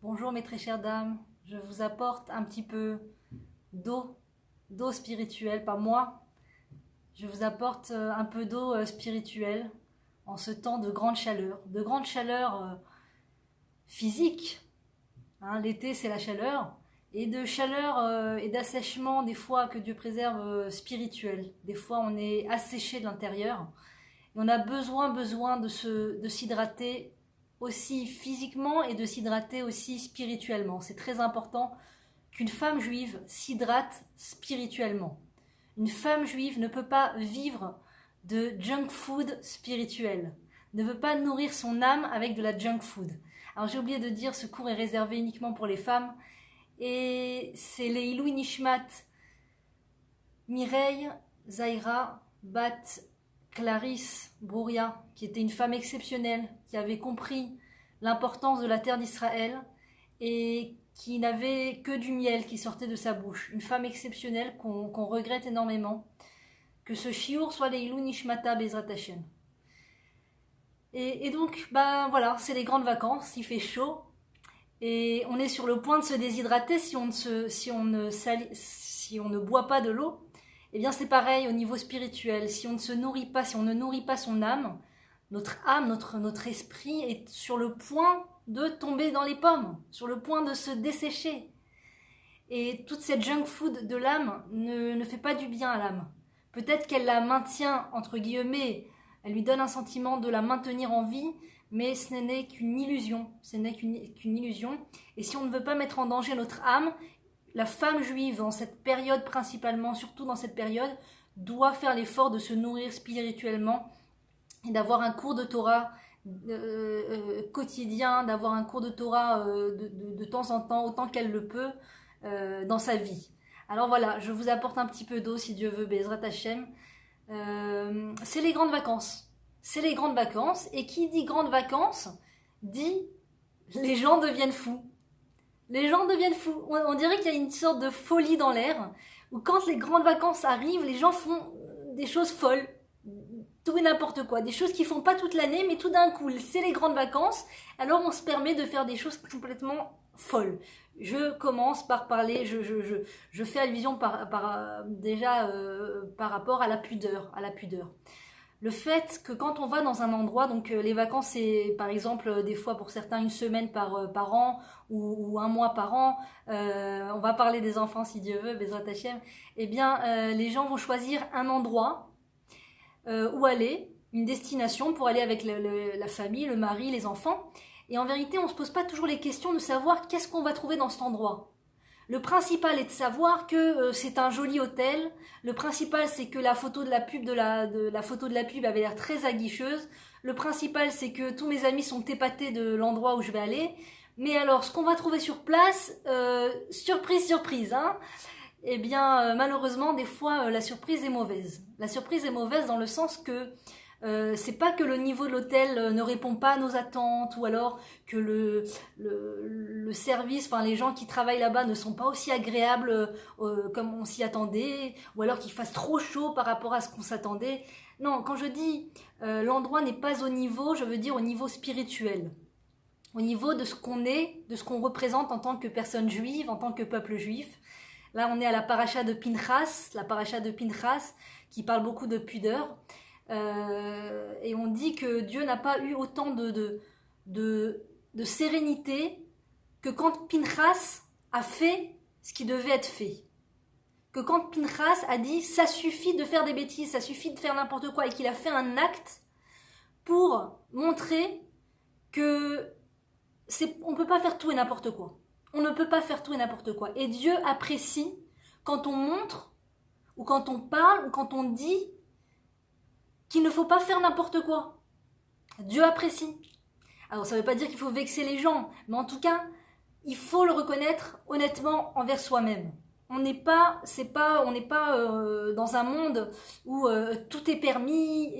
Bonjour mes très chères dames, je vous apporte un petit peu d'eau spirituelle, pas moi, je vous apporte un peu d'eau spirituelle en ce temps de grande chaleur physique, hein, l'été c'est la chaleur, et de chaleur et d'assèchement des fois que Dieu préserve spirituel. Des fois on est asséché de l'intérieur et on a besoin de s'hydrater aussi physiquement et de s'hydrater aussi spirituellement. C'est très important qu'une femme juive s'hydrate spirituellement. Une femme juive ne peut pas vivre de junk food spirituel, ne veut pas nourrir son âme avec de la junk food. Alors j'ai oublié de dire, ce cours est réservé uniquement pour les femmes, et c'est les Ilui Nishmat Mireille Zaira Bat Clarisse Brouria, qui était une femme exceptionnelle, qui avait compris l'importance de la terre d'Israël et qui n'avait que du miel qui sortait de sa bouche. Une femme exceptionnelle qu'on regrette énormément. Que ce chiour soit les Ilou Nishmata Bezrat Hashem. Et donc, ben voilà, c'est les grandes vacances, il fait chaud. Et on est sur le point de se déshydrater si on ne boit pas de l'eau. Eh bien c'est pareil au niveau spirituel. Si on ne se nourrit pas, si on ne nourrit pas son âme, notre esprit est sur le point de tomber dans les pommes, sur le point de se dessécher. Et toute cette junk food de l'âme ne fait pas du bien à l'âme. Peut-être qu'elle la maintient, entre guillemets, elle lui donne un sentiment de la maintenir en vie, mais ce n'est qu'une illusion. Ce n'est qu'une illusion. Et si on ne veut pas mettre en danger notre âme, la femme juive, dans cette période principalement, surtout dans cette période, doit faire l'effort de se nourrir spirituellement et d'avoir un cours de Torah quotidien, d'avoir un cours de Torah de temps en temps, autant qu'elle le peut, dans sa vie. Alors voilà, je vous apporte un petit peu d'eau si Dieu veut, Bezrat Hashem. C'est les grandes vacances. C'est les grandes vacances. Et qui dit grandes vacances, dit les gens deviennent fous. Les gens deviennent fous. On dirait qu'il y a une sorte de folie dans l'air, où quand les grandes vacances arrivent, les gens font des choses folles. Tout et n'importe quoi. Des choses qu'ils font pas toute l'année, mais tout d'un coup, c'est les grandes vacances, alors on se permet de faire des choses complètement folles. Je commence par parler, je fais allusion déjà par rapport à la pudeur, Le fait que quand on va dans un endroit, donc les vacances c'est par exemple des fois pour certains une semaine par an ou un mois par an, on va parler des enfants si Dieu veut, Bezrat Hashem, eh bien les gens vont choisir un endroit où aller, une destination pour aller avec la famille, le mari, les enfants. Et en vérité, on ne se pose pas toujours les questions de savoir qu'est-ce qu'on va trouver dans cet endroit. Le principal est de savoir que c'est un joli hôtel. Le principal, c'est que la photo de la pub la photo de la pub avait l'air très aguicheuse. Le principal, c'est que tous mes amis sont épatés de l'endroit où je vais aller. Mais alors, ce qu'on va trouver sur place, surprise, hein. Eh bien, malheureusement, des fois, la surprise est mauvaise. La surprise est mauvaise dans le sens que c'est pas que le niveau de l'hôtel ne répond pas à nos attentes, ou alors que le service, enfin les gens qui travaillent là-bas ne sont pas aussi agréables comme on s'y attendait, ou alors qu'il fasse trop chaud par rapport à ce qu'on s'attendait. Non, quand je dis l'endroit n'est pas au niveau, je veux dire au niveau spirituel. Au niveau de ce qu'on est, de ce qu'on représente en tant que personne juive, en tant que peuple juif. Là, on est à la paracha de Pinchas, qui parle beaucoup de pudeur. Et on dit que Dieu n'a pas eu autant de sérénité que quand Pinchas a fait ce qui devait être fait. Que quand Pinchas a dit ça suffit de faire des bêtises, ça suffit de faire n'importe quoi, et qu'il a fait un acte pour montrer que on ne peut pas faire tout et n'importe quoi. On ne peut pas faire tout et n'importe quoi. Et Dieu apprécie quand on montre, ou quand on parle, ou quand on dit qu'il ne faut pas faire n'importe quoi. Dieu apprécie. Alors ça ne veut pas dire qu'il faut vexer les gens, mais en tout cas, il faut le reconnaître honnêtement envers soi-même. On n'est pas dans un monde où tout est permis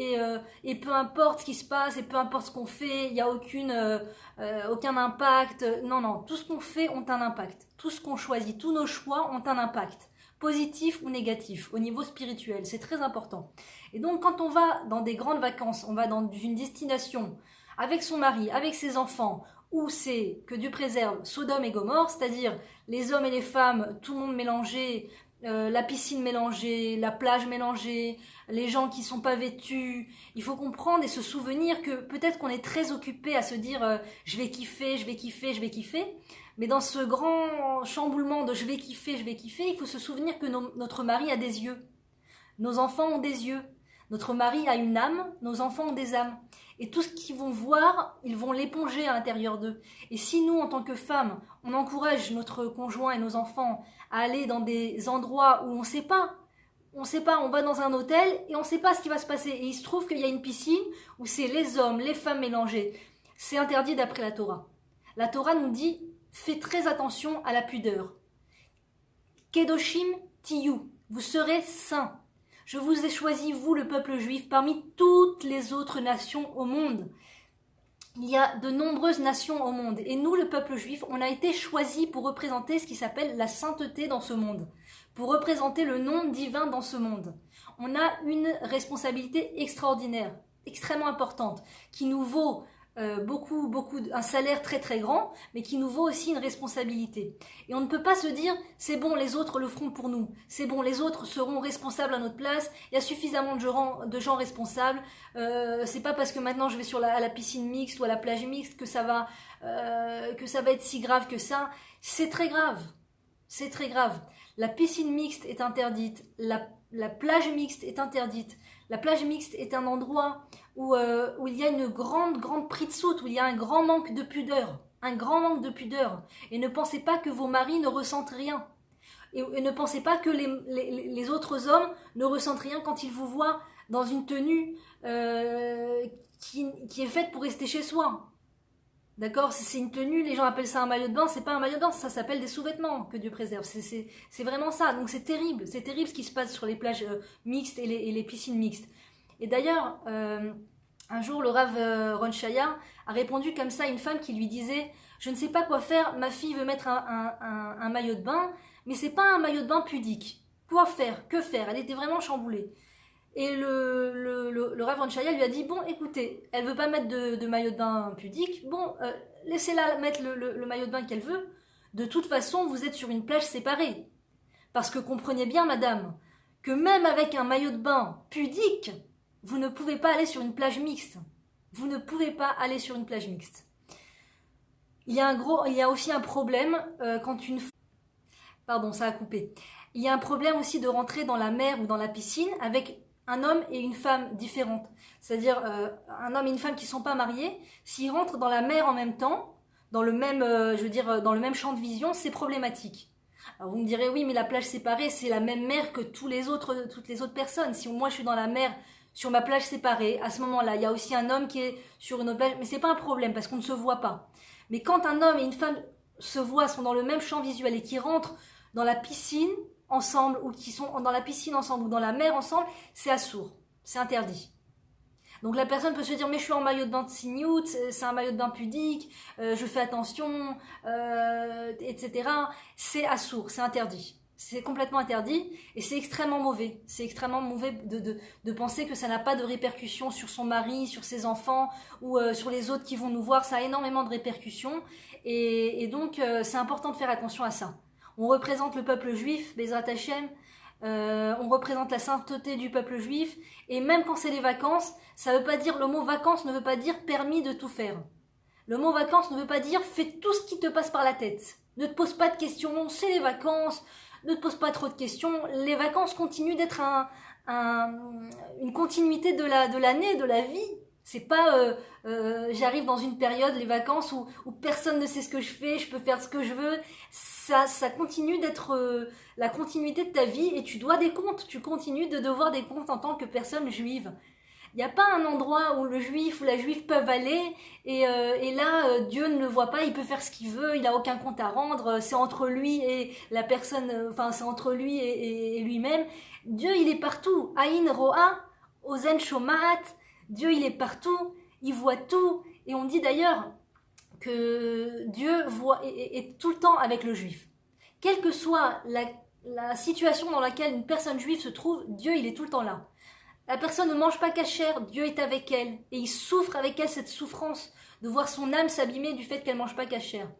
et peu importe ce qui se passe et peu importe ce qu'on fait, il n'y a aucun impact. Non, tout ce qu'on fait ont un impact. Tout ce qu'on choisit, tous nos choix ont un impact, positif ou négatif, au niveau spirituel. C'est très important. Et donc quand on va dans des grandes vacances, on va dans une destination avec son mari, avec ses enfants, où c'est, que Dieu préserve, Sodome et Gomorrhe, c'est-à-dire les hommes et les femmes, tout le monde mélangé, la piscine mélangée, la plage mélangée, les gens qui sont pas vêtus. Il faut comprendre et se souvenir que peut-être qu'on est très occupé à se dire je vais kiffer, je vais kiffer, je vais kiffer. Mais dans ce grand chamboulement de je vais kiffer, il faut se souvenir que notre mari a des yeux. Nos enfants ont des yeux. Notre mari a une âme, nos enfants ont des âmes. Et tout ce qu'ils vont voir, ils vont l'éponger à l'intérieur d'eux. Et si nous, en tant que femmes, on encourage notre conjoint et nos enfants à aller dans des endroits où on ne sait pas, on va dans un hôtel et on ne sait pas ce qui va se passer. Et il se trouve qu'il y a une piscine où c'est les hommes, les femmes mélangés. C'est interdit d'après la Torah. La Torah nous dit, fais très attention à la pudeur. Kedoshim tiyu, vous serez saints. Je vous ai choisi, vous, le peuple juif, parmi toutes les autres nations au monde. Il y a de nombreuses nations au monde. Et nous, le peuple juif, on a été choisis pour représenter ce qui s'appelle la sainteté dans ce monde. Pour représenter le nom divin dans ce monde. On a une responsabilité extraordinaire, extrêmement importante, qui nous vaut un salaire très très grand, mais qui nous vaut aussi une responsabilité. Et on ne peut pas se dire, c'est bon, les autres le feront pour nous, c'est bon, les autres seront responsables à notre place, il y a suffisamment de gens responsables, c'est pas parce que maintenant je vais à la piscine mixte ou à la plage mixte que ça va être si grave que ça. C'est très grave, c'est très grave. La piscine mixte est interdite, la plage mixte est interdite. La plage mixte est un endroit où il y a une grande pritsout, où il y a un grand manque de pudeur. Un grand manque de pudeur. Et ne pensez pas que vos maris ne ressentent rien. Et ne pensez pas que les autres hommes ne ressentent rien quand ils vous voient dans une tenue qui est faite pour rester chez soi. D'accord, c'est une tenue, les gens appellent ça un maillot de bain, c'est pas un maillot de bain, ça s'appelle des sous-vêtements que Dieu préserve, c'est vraiment ça, donc c'est terrible ce qui se passe sur les plages mixtes et les piscines mixtes. Et d'ailleurs, un jour le Rav Ron Shaya a répondu comme ça à une femme qui lui disait « Je ne sais pas quoi faire, ma fille veut mettre un maillot de bain, mais c'est pas un maillot de bain pudique. Quoi faire? Que faire ?» Elle était vraiment chamboulée. Et le Rav Ron Shaya lui a dit, bon, écoutez, elle veut pas mettre de maillot de bain pudique, bon, laissez-la mettre le maillot de bain qu'elle veut. De toute façon, vous êtes sur une plage séparée. Parce que comprenez bien, madame, que même avec un maillot de bain pudique, vous ne pouvez pas aller sur une plage mixte. Vous ne pouvez pas aller sur une plage mixte. Il y a aussi un problème quand une... Pardon, ça a coupé. Il y a un problème aussi de rentrer dans la mer ou dans la piscine avec un homme et une femme différentes. C'est-à-dire un homme et une femme qui ne sont pas mariés, s'ils rentrent dans la mer en même temps, dans le même, dans le même champ de vision, c'est problématique. Alors vous me direz, oui, mais la plage séparée, c'est la même mer que toutes les autres personnes. Si moi je suis dans la mer, sur ma plage séparée, à ce moment-là, il y a aussi un homme qui est sur une autre plage, mais c'est pas un problème parce qu'on ne se voit pas. Mais quand un homme et une femme se voient, sont dans le même champ visuel et qui rentrent dans la piscine ensemble ou qui sont dans la piscine ensemble ou dans la mer ensemble, c'est assourd, c'est interdit. Donc la personne peut se dire mais je suis en maillot de bain de signout, c'est un maillot de bain pudique, je fais attention, etc. C'est assourd, c'est interdit. C'est complètement interdit et c'est extrêmement mauvais. C'est extrêmement mauvais de penser que ça n'a pas de répercussions sur son mari, sur ses enfants ou sur les autres qui vont nous voir. Ça a énormément de répercussions et donc c'est important de faire attention à ça. On représente le peuple juif, Bezrat Hashem, on représente la sainteté du peuple juif, et même quand c'est les vacances, ça veut pas dire, le mot vacances ne veut pas dire permis de tout faire. Le mot vacances ne veut pas dire fais tout ce qui te passe par la tête. Ne te pose pas de questions, c'est les vacances, ne te pose pas trop de questions. Les vacances continuent d'être une continuité de l'année, de la vie. C'est pas j'arrive dans une période, les vacances, où personne ne sait ce que je fais, je peux faire ce que je veux. Ça continue d'être la continuité de ta vie et tu dois des comptes. Tu continues de devoir des comptes en tant que personne juive. Il n'y a pas un endroit où le juif ou la juive peuvent aller et là, Dieu ne le voit pas, il peut faire ce qu'il veut, il n'a aucun compte à rendre, c'est entre lui et la personne, c'est entre lui et lui-même. Dieu, il est partout. Aïn Ro'a, Ozen Shomaat. Dieu, il est partout, il voit tout. Et on dit d'ailleurs que Dieu est tout le temps avec le juif. Quelle que soit la situation dans laquelle une personne juive se trouve, Dieu, il est tout le temps là. La personne ne mange pas cachère, Dieu est avec elle. Et il souffre avec elle cette souffrance de voir son âme s'abîmer du fait qu'elle mange pas cachère.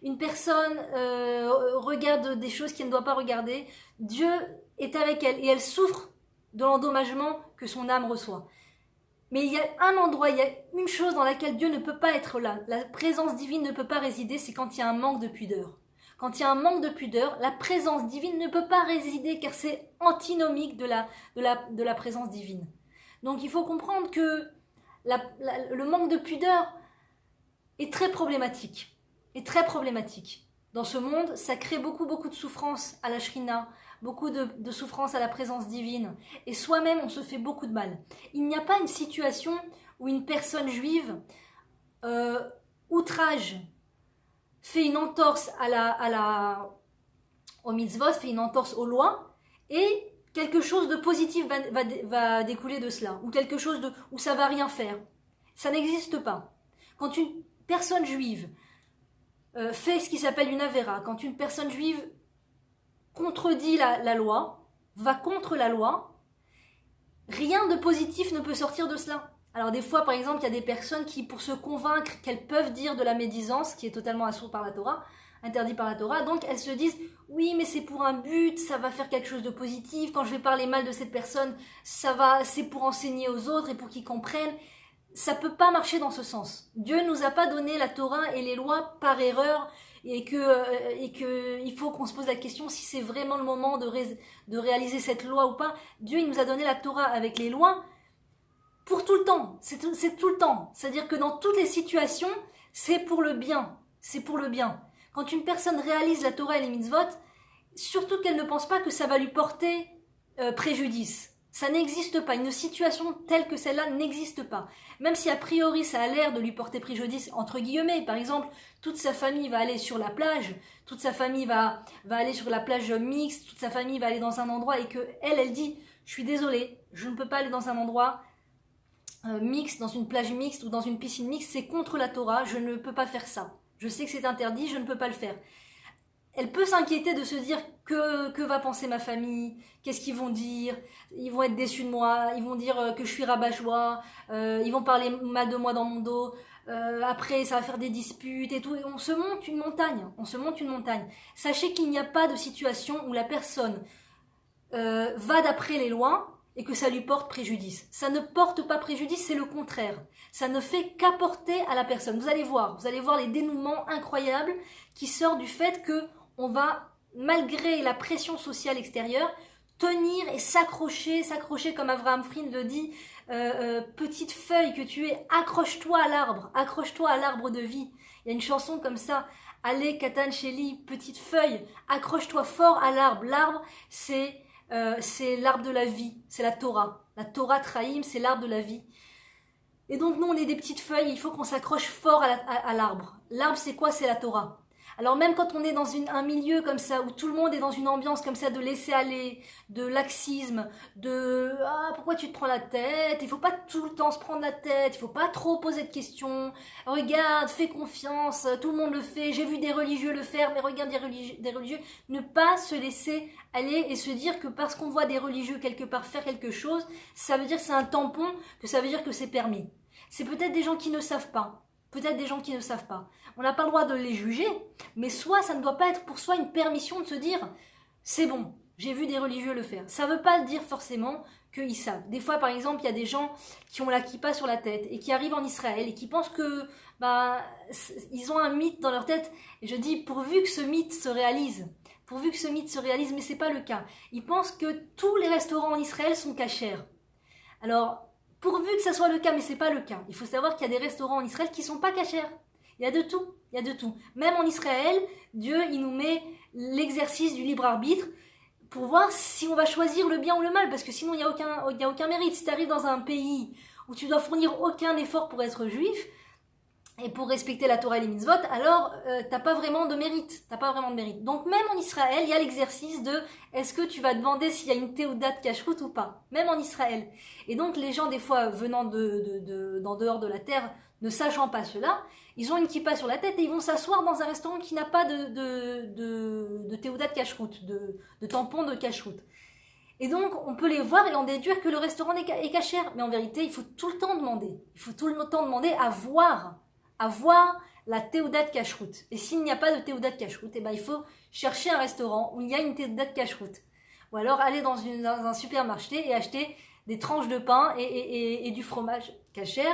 Une personne regarde des choses qu'elle ne doit pas regarder, Dieu est avec elle et elle souffre de l'endommagement que son âme reçoit. Mais il y a un endroit, il y a une chose dans laquelle Dieu ne peut pas être là, la présence divine ne peut pas résider, c'est quand il y a un manque de pudeur. Quand il y a un manque de pudeur, la présence divine ne peut pas résider car c'est antinomique de la présence divine. Donc il faut comprendre que le manque de pudeur est très problématique. Dans ce monde, ça crée beaucoup de souffrance à la shrina, beaucoup de souffrance à la présence divine. Et soi-même, on se fait beaucoup de mal. Il n'y a pas une situation où une personne juive outrage, fait une entorse au mitzvot, fait une entorse aux lois, et quelque chose de positif va découler de cela, ou quelque chose où ça va rien faire. Ça n'existe pas. Quand une personne juive fait ce qui s'appelle une avéra, quand une personne juive contredit la loi, va contre la loi, rien de positif ne peut sortir de cela. Alors des fois, par exemple, il y a des personnes qui, pour se convaincre qu'elles peuvent dire de la médisance, qui est totalement assourd par la Torah, interdit par la Torah, donc elles se disent « oui, mais c'est pour un but, ça va faire quelque chose de positif, quand je vais parler mal de cette personne, c'est pour enseigner aux autres et pour qu'ils comprennent ». Ça peut pas marcher dans ce sens. Dieu nous a pas donné la Torah et les lois par erreur et que il faut qu'on se pose la question si c'est vraiment le moment de réaliser cette loi ou pas. Dieu il nous a donné la Torah avec les lois pour tout le temps. C'est tout le temps. C'est-à-dire que dans toutes les situations, c'est pour le bien. C'est pour le bien. Quand une personne réalise la Torah et les mitzvot, surtout qu'elle ne pense pas que ça va lui porter préjudice. Ça n'existe pas. Une situation telle que celle-là n'existe pas. Même si a priori ça a l'air de lui porter préjudice, entre guillemets. Par exemple, toute sa famille va aller sur la plage, toute sa famille va aller sur la plage mixte, toute sa famille va aller dans un endroit et que elle dit « je suis désolée, je ne peux pas aller dans un endroit mixte, dans une plage mixte ou dans une piscine mixte, c'est contre la Torah, je ne peux pas faire ça. Je sais que c'est interdit, je ne peux pas le faire. » Elle peut s'inquiéter de se dire que va penser ma famille, qu'est-ce qu'ils vont dire, ils vont être déçus de moi, ils vont dire que je suis rabat-joie, ils vont parler mal de moi dans mon dos, après ça va faire des disputes et tout, et on se monte une montagne. Sachez qu'il n'y a pas de situation où la personne va d'après les lois et que ça lui porte préjudice. Ça ne porte pas préjudice, c'est le contraire. Ça ne fait qu'apporter à la personne. Vous allez voir les dénouements incroyables qui sortent du fait que on va, malgré la pression sociale extérieure, tenir et s'accrocher comme Avraham Frind le dit, petite feuille que tu es, accroche-toi à l'arbre de vie. Il y a une chanson comme ça, Allez Katan Sheli, petite feuille, accroche-toi fort à l'arbre. L'arbre, c'est l'arbre de la vie, c'est la Torah. La Torah Traïm, c'est l'arbre de la vie. Et donc nous, on est des petites feuilles, il faut qu'on s'accroche fort à l'arbre. L'arbre, c'est quoi? C'est la Torah. Alors même quand on est dans un milieu comme ça, où tout le monde est dans une ambiance comme ça de laisser aller, de laxisme, de « ah, pourquoi tu te prends la tête ?» Il faut pas tout le temps se prendre la tête, il faut pas trop poser de questions. Regarde, fais confiance, tout le monde le fait, j'ai vu des religieux le faire, mais regarde des religieux. Ne pas se laisser aller et se dire que parce qu'on voit des religieux quelque part faire quelque chose, ça veut dire que c'est un tampon, que ça veut dire que c'est permis. C'est peut-être des gens qui ne savent pas. On n'a pas le droit de les juger, mais soit ça ne doit pas être pour soi une permission de se dire « c'est bon, j'ai vu des religieux le faire ». Ça ne veut pas dire forcément qu'ils savent. Des fois, par exemple, il y a des gens qui ont la kippa sur la tête et qui arrivent en Israël et qui pensent que ils ont un mythe dans leur tête. Et je dis pourvu que ce mythe se réalise. Mais c'est pas le cas. Ils pensent que tous les restaurants en Israël sont cachers. Alors, pourvu que ça soit le cas, mais c'est pas le cas. Il faut savoir qu'il y a des restaurants en Israël qui sont pas cachers. Il y a de tout. Même en Israël, Dieu, il nous met l'exercice du libre arbitre pour voir si on va choisir le bien ou le mal, parce que sinon il y a aucun mérite. Si tu arrives dans un pays où tu dois fournir aucun effort pour être juif et pour respecter la Torah et les mitzvot, alors t'as pas vraiment de mérite. Donc même en Israël, il y a l'exercice de est-ce que tu vas demander s'il y a une théouda de cacheroute ou pas, même en Israël. Et donc les gens des fois venant d'en dehors de la terre, ne sachant pas cela, ils ont une kippa sur la tête et ils vont s'asseoir dans un restaurant qui n'a pas de théouda de cacheroute, de tampon de cacheroute. Et donc, on peut les voir et en déduire que le restaurant est cachère. Mais en vérité, il faut tout le temps demander. Il faut tout le temps demander à voir avoir la Teudat Kashrut. Et s'il n'y a pas de Teudat Kashrut, eh ben, il faut chercher un restaurant où il y a une Teudat Kashrut. Ou alors aller dans un supermarché et acheter des tranches de pain et du fromage kasher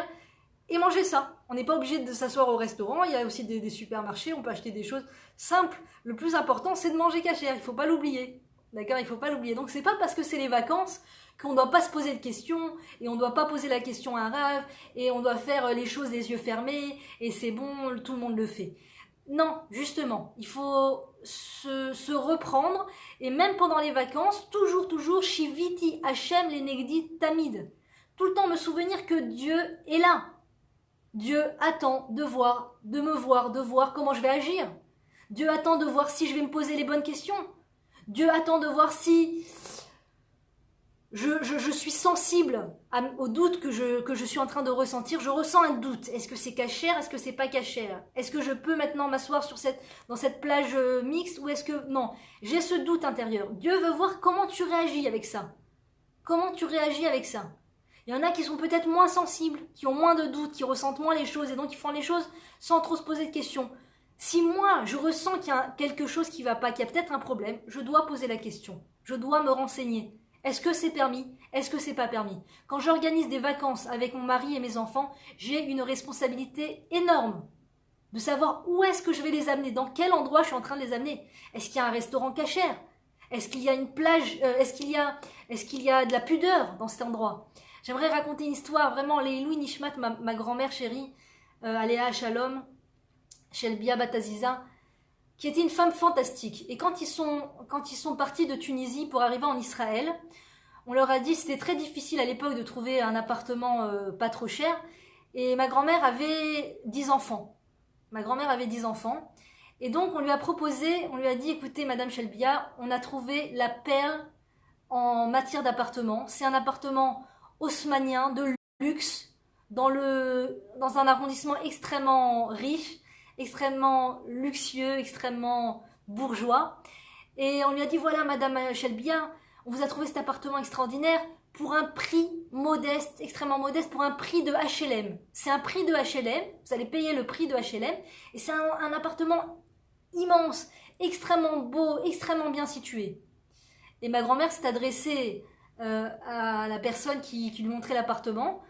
et manger ça. On n'est pas obligé de s'asseoir au restaurant, il y a aussi des supermarchés, on peut acheter des choses simples. Le plus important, c'est de manger kasher, il ne faut pas l'oublier. D'accord, il ne faut pas l'oublier. Donc c'est pas parce que c'est les vacances qu'on ne doit pas se poser de questions, et on ne doit pas poser la question à un rave, et on doit faire les choses les yeux fermés, et c'est bon, tout le monde le fait. Non, justement, il faut se reprendre, et même pendant les vacances, toujours, Shiviti Hashem Lenegdi Tamid. Tout le temps me souvenir que Dieu est là. Dieu attend de voir comment je vais agir. Dieu attend de voir si je vais me poser les bonnes questions. Dieu attend de voir si je suis sensible au doute que je suis en train de ressentir. Je ressens un doute. Est-ce que c'est cachère? Est-ce que c'est pas cachère? Est-ce que je peux maintenant m'asseoir dans cette plage mixte ou est-ce que... Non, j'ai ce doute intérieur. Dieu veut voir comment tu réagis avec ça. Comment tu réagis avec ça? Il y en a qui sont peut-être moins sensibles, qui ont moins de doutes, qui ressentent moins les choses et donc ils font les choses sans trop se poser de questions. Si moi, je ressens qu'il y a quelque chose qui ne va pas, qu'il y a peut-être un problème, je dois poser la question. Je dois me renseigner. Est-ce que c'est permis? Est-ce que c'est pas permis? Quand j'organise des vacances avec mon mari et mes enfants, j'ai une responsabilité énorme de savoir où est-ce que je vais les amener, dans quel endroit je suis en train de les amener. Est-ce qu'il y a un restaurant cachère? Est-ce qu'il y a une plage? Est-ce qu'il y a de la pudeur dans cet endroit? J'aimerais raconter une histoire, vraiment, les Louis Nishmat, ma grand-mère chérie, Aléa Shalom, Shelbia Bataziza, qui était une femme fantastique. Et quand ils sont partis de Tunisie pour arriver en Israël, on leur a dit, c'était très difficile à l'époque de trouver un appartement pas trop cher, et ma grand-mère avait 10 enfants. Et donc on lui a dit, écoutez Madame Shelbia, on a trouvé la perle en matière d'appartement. C'est un appartement haussmannien, de luxe, dans un arrondissement extrêmement riche, extrêmement luxueux, extrêmement bourgeois. Et on lui a dit, voilà Madame Shelbia, on vous a trouvé cet appartement extraordinaire pour un prix modeste, extrêmement modeste, pour un prix de HLM. C'est un prix de HLM, vous allez payer le prix de HLM, et c'est un appartement immense, extrêmement beau, extrêmement bien situé. Et ma grand-mère s'est adressée à la personne qui lui montrait l'appartement,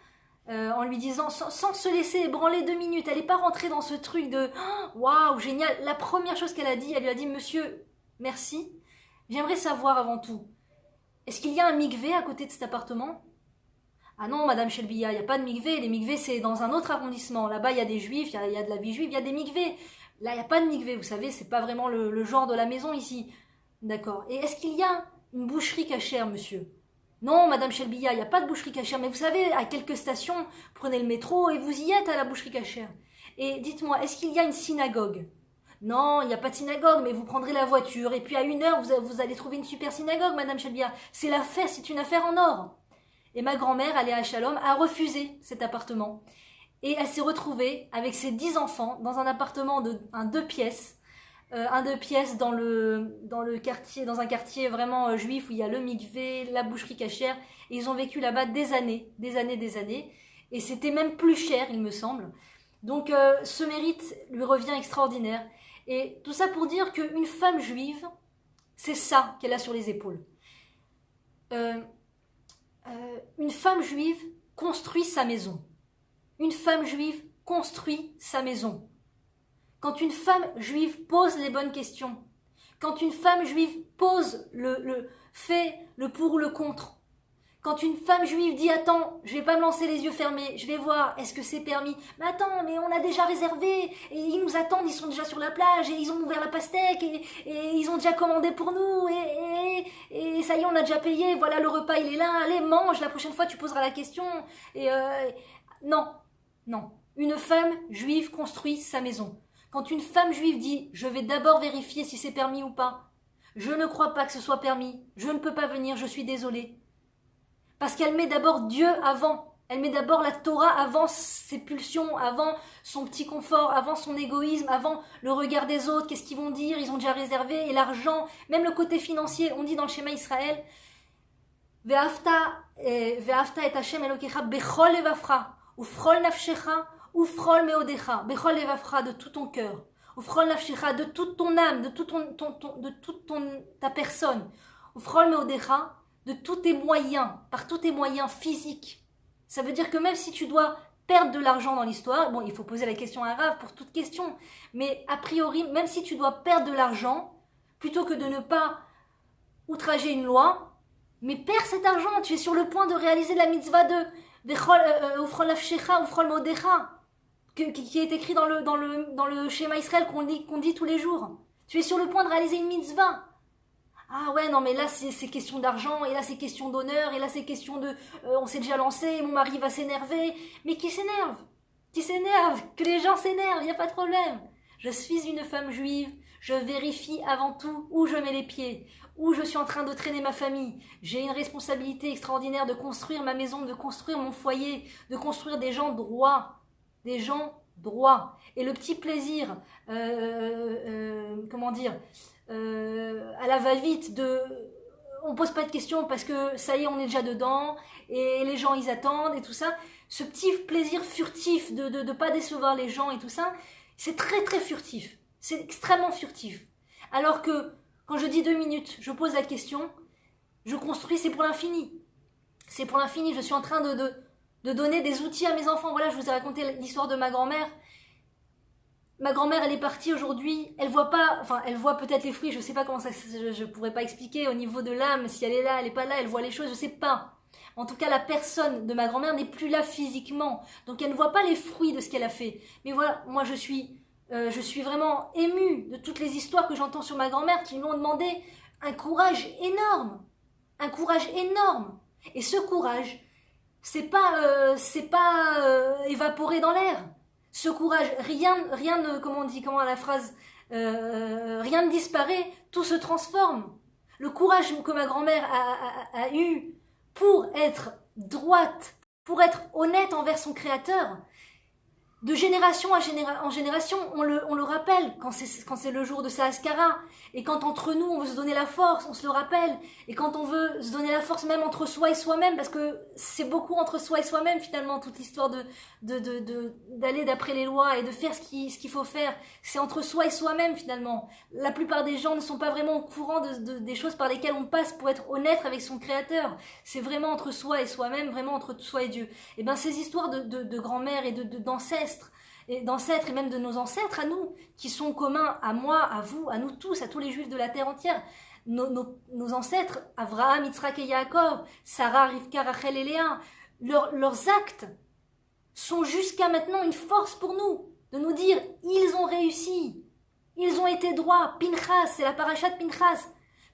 en lui disant, sans se laisser ébranler 2 minutes, elle n'est pas rentrée dans ce truc de waouh, génial. La première chose qu'elle a dit, elle lui a dit, monsieur, merci, j'aimerais savoir avant tout, est-ce qu'il y a un mikvé à côté de cet appartement? Ah non, Madame Shelbia, il n'y a pas de mikvé, les mikvés c'est dans un autre arrondissement, là-bas il y a des juifs, il y a de la vie juive, il y a des mikvés, là il n'y a pas de mikvé, vous savez, c'est pas vraiment le genre de la maison ici. D'accord, et est-ce qu'il y a une boucherie cachère, monsieur? Non, Madame Shelbia, il n'y a pas de boucherie cachère, mais vous savez, à quelques stations, prenez le métro et vous y êtes à la boucherie cachère. Et dites-moi, est-ce qu'il y a une synagogue? Non, il n'y a pas de synagogue, mais vous prendrez la voiture, et puis à 1 heure, vous allez trouver une super synagogue, Madame Shelbia. C'est l'affaire, c'est une affaire en or. Et ma grand-mère, Aléa Shalom, a refusé cet appartement. Et elle s'est retrouvée avec ses 10 enfants dans un appartement de 2 pièces, dans le quartier, dans un quartier vraiment juif où il y a le mikvé, la boucherie cachère, et ils ont vécu là-bas des années, et c'était même plus cher, il me semble. Donc ce mérite lui revient extraordinaire. Et tout ça pour dire qu'une femme juive, c'est ça qu'elle a sur les épaules. Une femme juive construit sa maison. Une femme juive construit sa maison. Quand une femme juive pose les bonnes questions, quand une femme juive pose fait le pour ou le contre, quand une femme juive dit attends, je vais pas me lancer les yeux fermés, je vais voir, est-ce que c'est permis? Mais attends, mais on a déjà réservé, et ils nous attendent, ils sont déjà sur la plage, et ils ont ouvert la pastèque, et ils ont déjà commandé pour nous, et ça y est, on a déjà payé, voilà le repas il est là, allez mange, la prochaine fois tu poseras la question. Non. Une femme juive construit sa maison. Quand une femme juive dit « je vais d'abord vérifier si c'est permis ou pas », je ne crois pas que ce soit permis, je ne peux pas venir, je suis désolée. Parce qu'elle met d'abord Dieu avant, elle met d'abord la Torah avant ses pulsions, avant son petit confort, avant son égoïsme, avant le regard des autres, qu'est-ce qu'ils vont dire, ils ont déjà réservé, et l'argent, même le côté financier, on dit dans le schéma Israël « Ve'afta et Hashem Elokecha bechol levavcha, ufchol nafshecha, Ufrol meodecha, bechol levavcha, de tout ton cœur. Ufrol nafshecha, de toute ton âme, de toute ta personne. Ufrol meodecha, de tous tes moyens, par tous tes moyens physiques. Ça veut dire que même si tu dois perdre de l'argent dans l'histoire, bon, il faut poser la question à un rave pour toute question, mais a priori, même si tu dois perdre de l'argent, plutôt que de ne pas outrager une loi, mais perds cet argent, tu es sur le point de réaliser la mitzvah de Ufrol Afshecha, Ufrol Modecha, qui est écrit dans le schéma Israël qu'on dit tous les jours. Tu es sur le point de réaliser une mitzvah. Ah ouais, non mais là c'est question d'argent, et là c'est question d'honneur, et là c'est question de on s'est déjà lancé, mon mari va s'énerver. Mais qui s'énerve? Qui s'énerve? Que les gens s'énervent, y a pas de problème. Je suis une femme juive, je vérifie avant tout où je mets les pieds, où je suis en train de traîner ma famille. J'ai une responsabilité extraordinaire de construire ma maison, de construire mon foyer, de construire des gens droits. Des gens droits. Et le petit plaisir, comment dire, à la va-vite on pose pas de questions parce que ça y est on est déjà dedans et les gens ils attendent et tout ça, ce petit plaisir furtif de pas décevoir les gens et tout ça, c'est très très furtif, c'est extrêmement furtif, alors que quand je dis 2 minutes je pose la question, je construis, c'est pour l'infini, je suis en train de donner des outils à mes enfants. Voilà, je vous ai raconté l'histoire de ma grand-mère. Ma grand-mère, elle est partie aujourd'hui, elle voit peut-être les fruits, je sais pas comment ça, je pourrais pas expliquer au niveau de l'âme, si elle est là, elle est pas là, elle voit les choses, je sais pas. En tout cas, la personne de ma grand-mère n'est plus là physiquement, donc elle ne voit pas les fruits de ce qu'elle a fait. Mais voilà, moi je suis vraiment émue de toutes les histoires que j'entends sur ma grand-mère qui lui ont demandé un courage énorme. Et ce courage, c'est pas évaporé dans l'air. Ce courage, rien ne, comment la phrase, rien ne disparaît, tout se transforme. Le courage que ma grand-mère a eu pour être droite, pour être honnête envers son créateur, de génération en génération, on le rappelle quand c'est le jour de sa Haskara, et quand entre nous on veut se donner la force, on se le rappelle, et quand on veut se donner la force même entre soi et soi-même, parce que c'est beaucoup entre soi et soi-même finalement toute l'histoire d'aller d'après les lois et de faire ce qu'il faut faire, c'est entre soi et soi-même finalement. La plupart des gens ne sont pas vraiment au courant des choses par lesquelles on passe pour être honnête avec son créateur. C'est vraiment entre soi et soi-même, vraiment entre soi et Dieu. Et bien ces histoires de grand-mère et d'ancêtres et même de nos ancêtres à nous, qui sont communs à moi, à vous, à nous tous, à tous les juifs de la terre entière. Nos ancêtres, Avraham, Yitzhak et Yaakov, Sarah, Rivka, Rachel et Léa, leurs actes sont jusqu'à maintenant une force pour nous, de nous dire, ils ont réussi, ils ont été droits. Pinchas, c'est la paracha de Pinchas.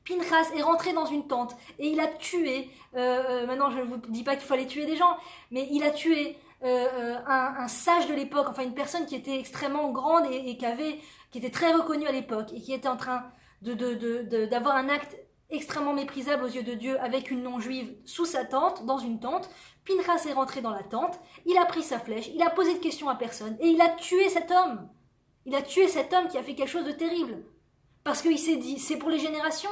Pinchas est rentré dans une tente et il a tué, maintenant je ne vous dis pas qu'il fallait tuer des gens, mais il a tué un sage de l'époque, enfin une personne qui était extrêmement grande et qui était très reconnue à l'époque et qui était en train d'avoir un acte extrêmement méprisable aux yeux de Dieu avec une non-juive sous sa tente, dans une tente. Pinchas est rentré dans la tente, il a pris sa flèche, il a posé de questions à personne et il a tué cet homme. Il a tué cet homme qui a fait quelque chose de terrible. Parce qu'il s'est dit, c'est pour les générations,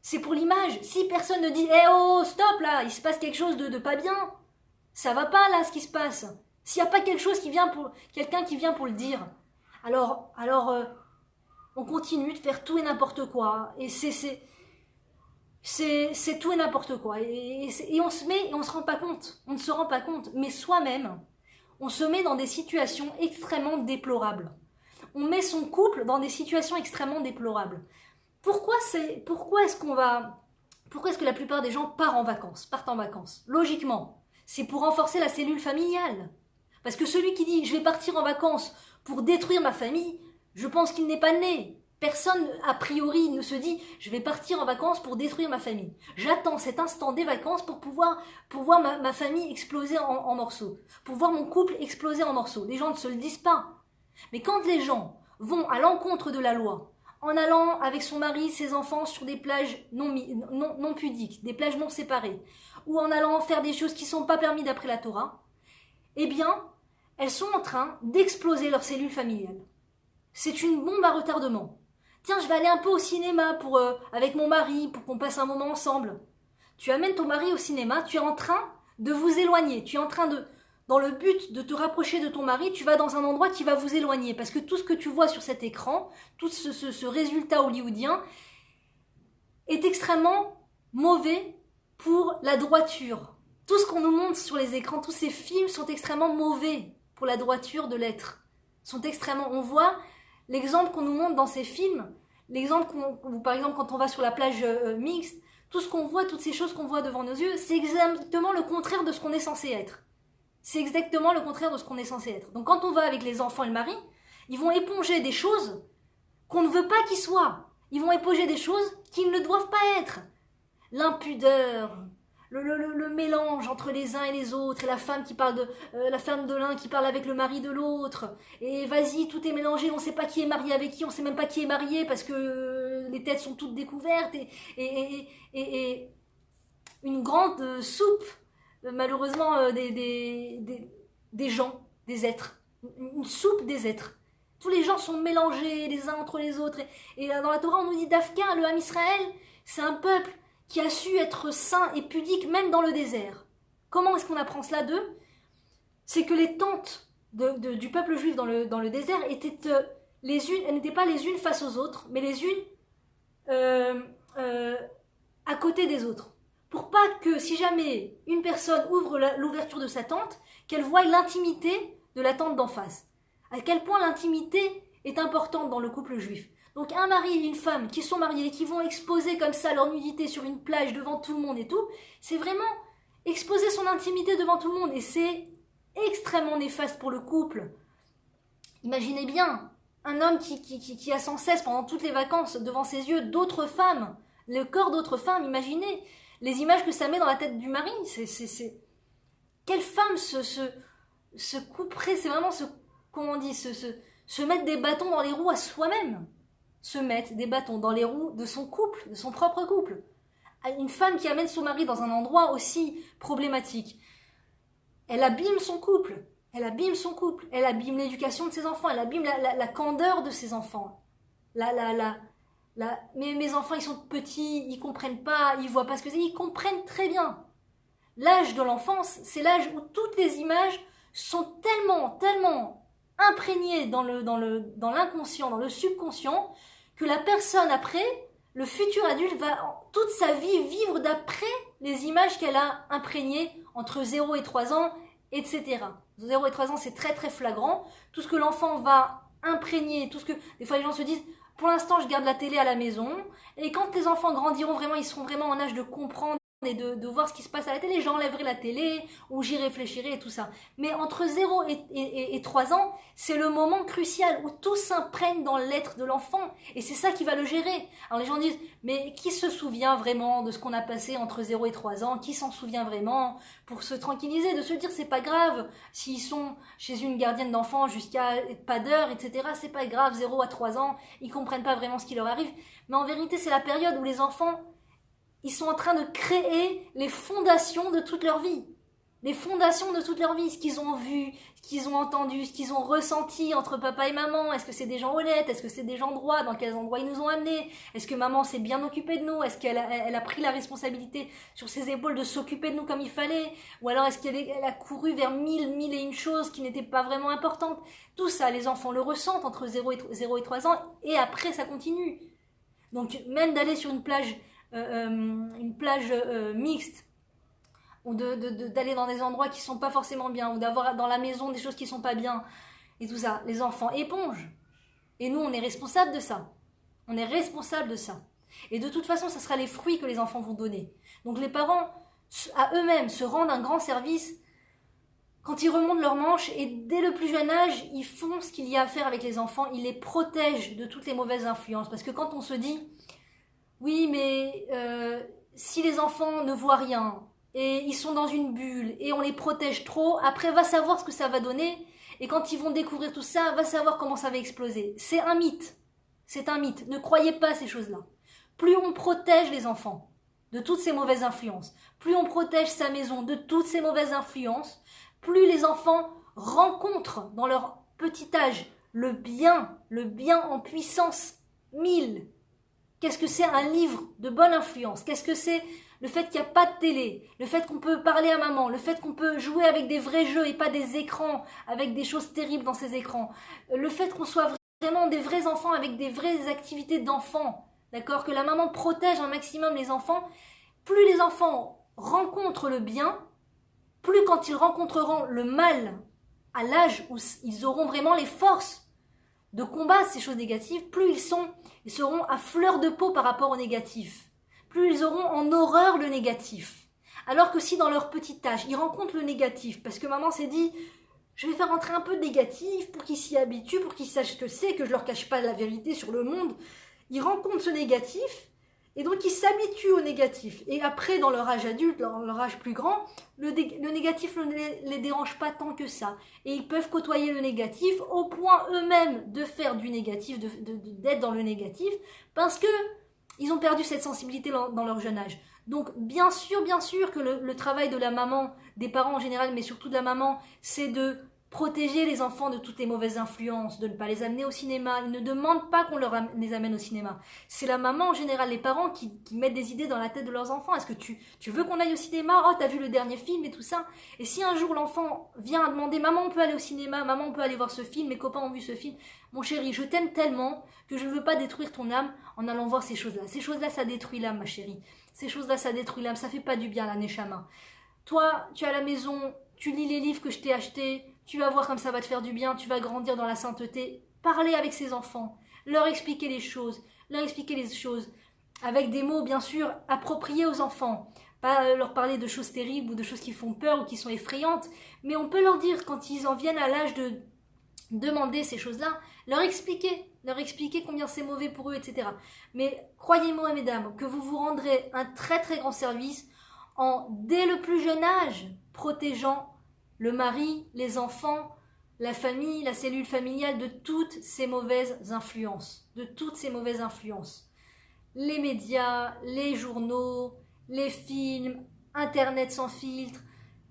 c'est pour l'image. Si personne ne dit, eh oh, stop là, il se passe quelque chose de pas bien, ça va pas là ce qui se passe. S'il n'y a pas quelque chose quelqu'un qui vient pour le dire, alors on continue de faire tout et n'importe quoi. Et c'est tout et n'importe quoi. Et on se rend pas compte. On ne se rend pas compte. Mais soi-même, on se met dans des situations extrêmement déplorables. On met son couple dans des situations extrêmement déplorables. Pourquoi est-ce que la plupart des gens partent en vacances? Logiquement, c'est pour renforcer la cellule familiale. Parce que celui qui dit « je vais partir en vacances pour détruire ma famille », je pense qu'il n'est pas né. Personne, a priori, ne se dit « je vais partir en vacances pour détruire ma famille ». J'attends cet instant des vacances pour voir ma famille exploser en morceaux, pour voir mon couple exploser en morceaux. Les gens ne se le disent pas. Mais quand les gens vont à l'encontre de la loi, en allant avec son mari, ses enfants sur des plages non pudiques, des plages non séparées, ou en allant faire des choses qui ne sont pas permises d'après la Torah, eh bien, elles sont en train d'exploser leur cellule familiale. C'est une bombe à retardement. Tiens, je vais aller un peu au cinéma avec mon mari pour qu'on passe un moment ensemble. Tu amènes ton mari au cinéma, tu es en train de vous éloigner, tu es en train dans le but de te rapprocher de ton mari, tu vas dans un endroit qui va vous éloigner. Parce que tout ce que tu vois sur cet écran, tout ce résultat hollywoodien, est extrêmement mauvais pour la droiture. Tout ce qu'on nous montre sur les écrans, tous ces films sont extrêmement mauvais pour la droiture de l'être. On voit l'exemple qu'on nous montre dans ces films, par exemple quand on va sur la plage mixte, tout ce qu'on voit, toutes ces choses qu'on voit devant nos yeux, c'est exactement le contraire de ce qu'on est censé être. C'est exactement le contraire de ce qu'on est censé être. Donc quand on va avec les enfants et le mari, ils vont éponger des choses qu'on ne veut pas qu'ils soient. Ils vont éponger des choses qu'ils ne doivent pas être. L'impudeur, le mélange entre les uns et les autres, et la femme de l'un qui parle avec le mari de l'autre, et vas-y, tout est mélangé, on ne sait pas qui est marié avec qui, on ne sait même pas qui est marié parce que les têtes sont toutes découvertes, et une grande soupe, malheureusement, des gens, des êtres, une soupe des êtres. Tous les gens sont mélangés les uns entre les autres, et dans la Torah on nous dit d'Afka, le Ham Israël, c'est un peuple qui a su être saint et pudique même dans le désert. Comment est-ce qu'on apprend cela d'eux? C'est que les tentes du peuple juif dans le désert étaient elles n'étaient pas les unes face aux autres, mais les unes à côté des autres. Pour pas que, si jamais une personne ouvre l'ouverture de sa tente, qu'elle voie l'intimité de la tente d'en face. À quel point l'intimité est importante dans le couple juif. Donc un mari et une femme qui sont mariés et qui vont exposer comme ça leur nudité sur une plage devant tout le monde et tout, c'est vraiment exposer son intimité devant tout le monde et c'est extrêmement néfaste pour le couple. Imaginez bien un homme qui a sans cesse pendant toutes les vacances devant ses yeux d'autres femmes, le corps d'autres femmes, imaginez les images que ça met dans la tête du mari. Quelle femme se couperait, c'est vraiment se mettre des bâtons dans les roues à soi-même. Se mettre des bâtons dans les roues de son couple, de son propre couple. Une femme qui amène son mari dans un endroit aussi problématique, elle abîme son couple, elle abîme l'éducation de ses enfants, elle abîme la candeur de ses enfants. Mes enfants, ils sont petits, ils comprennent pas, ils voient pas ce que c'est, ils comprennent très bien. L'âge de l'enfance, c'est l'âge où toutes les images sont tellement imprégnées dans l'inconscient, dans le subconscient, que la personne après, le futur adulte, va toute sa vie vivre d'après les images qu'elle a imprégnées entre 0 et 3 ans, etc. 0 et 3 ans, c'est très très flagrant. Tout ce que l'enfant va imprégner, des fois les gens se disent, pour l'instant je garde la télé à la maison, et quand les enfants grandiront vraiment, ils seront vraiment en âge de comprendre et de voir ce qui se passe à la télé, j'enlèverai la télé, ou j'y réfléchirai et tout ça. Mais entre 0 et 3 ans, c'est le moment crucial où tout s'imprègne dans l'être de l'enfant, et c'est ça qui va le gérer. Alors les gens disent, mais qui se souvient vraiment de ce qu'on a passé entre 0 et 3 ans? Qui s'en souvient vraiment? Pour se tranquilliser, de se dire, c'est pas grave, s'ils sont chez une gardienne d'enfants jusqu'à pas d'heure, etc., c'est pas grave, 0 à 3 ans, ils comprennent pas vraiment ce qui leur arrive. Mais en vérité, c'est la période où les enfants, ils sont en train de créer les fondations de toute leur vie. Les fondations de toute leur vie, ce qu'ils ont vu, ce qu'ils ont entendu, ce qu'ils ont ressenti entre papa et maman. Est-ce que c'est des gens honnêtes? Est-ce que c'est des gens droits? Dans quels endroits ils nous ont amenés? Est-ce que maman s'est bien occupée de nous? Est-ce qu'elle a pris la responsabilité sur ses épaules de s'occuper de nous comme il fallait? Ou alors est-ce qu'elle a couru vers mille et une choses qui n'étaient pas vraiment importantes? Tout ça, les enfants le ressentent entre 0 et 3 ans, et après ça continue. Donc même d'aller sur une plage mixte, ou d'aller dans des endroits qui sont pas forcément bien, ou d'avoir dans la maison des choses qui sont pas bien, et tout ça, les enfants épongent. Et nous, on est responsable de ça. On est responsable de ça. Et de toute façon, ça sera les fruits que les enfants vont donner. Donc les parents, à eux-mêmes, se rendent un grand service quand ils remontent leurs manches, et dès le plus jeune âge, ils font ce qu'il y a à faire avec les enfants, ils les protègent de toutes les mauvaises influences. Parce que quand on se dit, oui, mais si les enfants ne voient rien, et ils sont dans une bulle, et on les protège trop, après va savoir ce que ça va donner, et quand ils vont découvrir tout ça, va savoir comment ça va exploser. C'est un mythe. C'est un mythe. Ne croyez pas à ces choses-là. Plus on protège les enfants de toutes ces mauvaises influences, plus on protège sa maison de toutes ces mauvaises influences, plus les enfants rencontrent dans leur petit âge le bien en puissance 1000. Qu'est-ce que c'est un livre de bonne influence? Qu'est-ce que c'est le fait qu'il n'y a pas de télé, le fait qu'on peut parler à maman, le fait qu'on peut jouer avec des vrais jeux et pas des écrans, avec des choses terribles dans ces écrans, le fait qu'on soit vraiment des vrais enfants avec des vraies activités d'enfants, d'accord, que la maman protège un maximum les enfants, plus les enfants rencontrent le bien, plus quand ils rencontreront le mal à l'âge où ils auront vraiment les forces de combattre ces choses négatives, plus ils seront à fleur de peau par rapport au négatif. Plus ils auront en horreur le négatif. Alors que si dans leur petite âge, ils rencontrent le négatif, parce que maman s'est dit, je vais faire entrer un peu de négatif pour qu'ils s'y habituent, pour qu'ils sachent ce que c'est, que je leur cache pas la vérité sur le monde, ils rencontrent ce négatif, et donc ils s'habituent au négatif. Et après, dans leur âge adulte, dans leur âge plus grand, le négatif ne les dérange pas tant que ça. Et ils peuvent côtoyer le négatif au point eux-mêmes de faire du négatif, d'être dans le négatif, parce que ils ont perdu cette sensibilité dans leur jeune âge. Donc bien sûr que le travail de la maman, des parents en général, mais surtout de la maman, c'est de protéger les enfants de toutes les mauvaises influences, de ne pas les amener au cinéma. Ils ne demandent pas qu'on les amène au cinéma. C'est la maman en général, les parents qui mettent des idées dans la tête de leurs enfants. Est-ce que tu veux qu'on aille au cinéma? Oh, t'as vu le dernier film et tout ça. Et si un jour l'enfant vient à demander, maman, on peut aller au cinéma, maman, on peut aller voir ce film, mes copains ont vu ce film. Mon chéri, je t'aime tellement que je ne veux pas détruire ton âme en allant voir ces choses-là. Ces choses-là, ça détruit l'âme, ma chérie. Ces choses-là, ça détruit l'âme. Ça fait pas du bien, la Neshama. Toi, tu es à la maison, tu lis les livres que je t'ai achetés, tu vas voir comme ça va te faire du bien, tu vas grandir dans la sainteté. Parler avec ses enfants, leur expliquer les choses avec des mots bien sûr appropriés aux enfants. Pas leur parler de choses terribles ou de choses qui font peur ou qui sont effrayantes, mais on peut leur dire quand ils en viennent à l'âge de demander ces choses-là, leur expliquer combien c'est mauvais pour eux, etc. Mais croyez-moi, mesdames, que vous vous rendrez un très très grand service dès le plus jeune âge, protégeant le mari, les enfants, la famille, la cellule familiale de toutes ces mauvaises influences. Les médias, les journaux, les films, Internet sans filtre,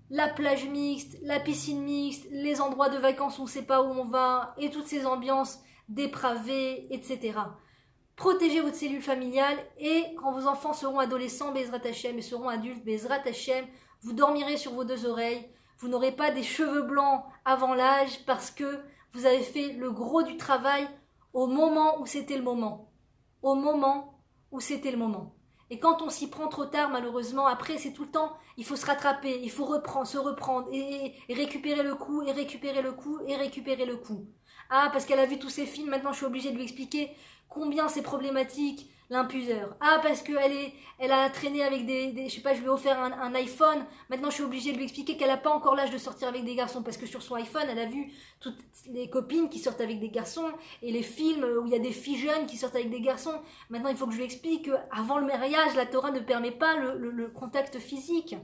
la plage mixte, la piscine mixte, les endroits de vacances où on ne sait pas où on va, et toutes ces ambiances dépravées, etc. Protégez votre cellule familiale et quand vos enfants seront adolescents, Bezrat Hashem, et seront adultes, Bezrat Hashem, vous dormirez sur vos deux oreilles. Vous n'aurez pas des cheveux blancs avant l'âge parce que vous avez fait le gros du travail au moment où c'était le moment. Et quand on s'y prend trop tard, malheureusement, après c'est tout le temps, il faut se rattraper, il faut se reprendre et récupérer le coup, et récupérer le coup. Ah, parce qu'elle a vu tous ces films, maintenant je suis obligée de lui expliquer combien c'est problématique l'impudeur. Ah, parce elle a traîné avec je sais pas, je lui ai offert un iPhone, maintenant je suis obligée de lui expliquer qu'elle n'a pas encore l'âge de sortir avec des garçons, parce que sur son iPhone, elle a vu toutes les copines qui sortent avec des garçons, et les films où il y a des filles jeunes qui sortent avec des garçons. Maintenant il faut que je lui explique qu'avant le mariage, la Torah ne permet pas le contact physique.